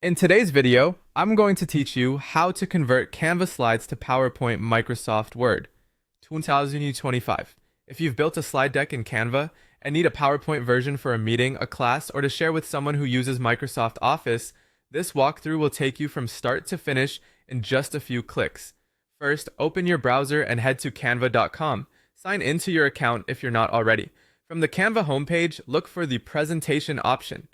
In today's video, I'm going to teach you how to convert Canva slides to PowerPoint Microsoft Word 2025. If you've built a slide deck in Canva and need a PowerPoint version for a meeting, a class, or to share with someone who uses Microsoft Office, this walkthrough will take you from start to finish in just a few clicks. First, open your browser and head to canva.com. Sign into your account if you're not already. From the Canva homepage, look for the presentation option.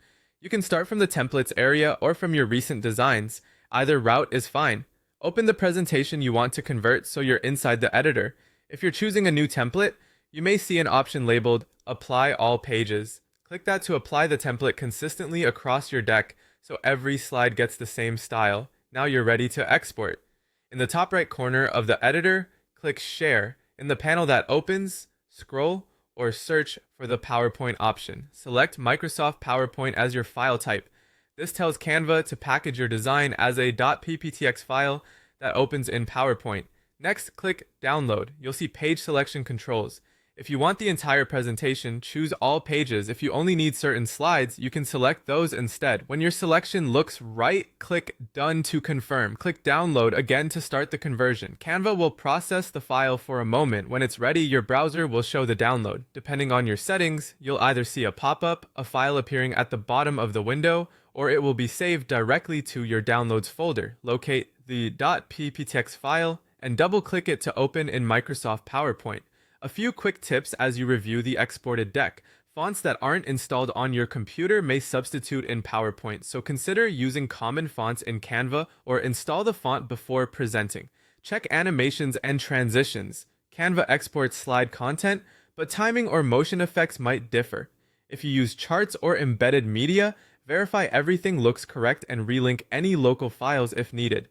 You can start from the templates area or from your recent designs. Either route is fine. Open the presentation you want to convert so you're inside the editor. If you're choosing a new template, you may see an option labeled Apply All Pages. Click that to apply the template consistently across your deck so every slide gets the same style. Now you're ready to export. In the top right corner of the editor, click Share. In the panel that opens, scroll or search for the PowerPoint option. Select Microsoft PowerPoint as your file type. This tells Canva to package your design as a .pptx file that opens in PowerPoint. Next, click Download. You'll see page selection controls. If you want the entire presentation, choose all pages. If you only need certain slides, you can select those instead. When your selection looks right, click Done to confirm. Click Download again to start the conversion. Canva will process the file for a moment. When it's ready, your browser will show the download. Depending on your settings, you'll either see a pop-up, a file appearing at the bottom of the window, or it will be saved directly to your Downloads folder. Locate the .pptx file and double-click it to open in Microsoft PowerPoint. A few quick tips as you review the exported deck. Fonts that aren't installed on your computer may substitute in PowerPoint, so consider using common fonts in Canva or install the font before presenting. Check animations and transitions. Canva exports slide content, but timing or motion effects might differ. If you use charts or embedded media, verify everything looks correct and relink any local files if needed.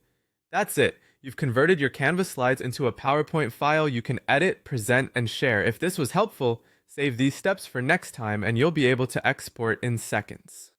That's it. You've converted your Canva slides into a PowerPoint file you can edit, present, and share. If this was helpful, save these steps for next time and you'll be able to export in seconds.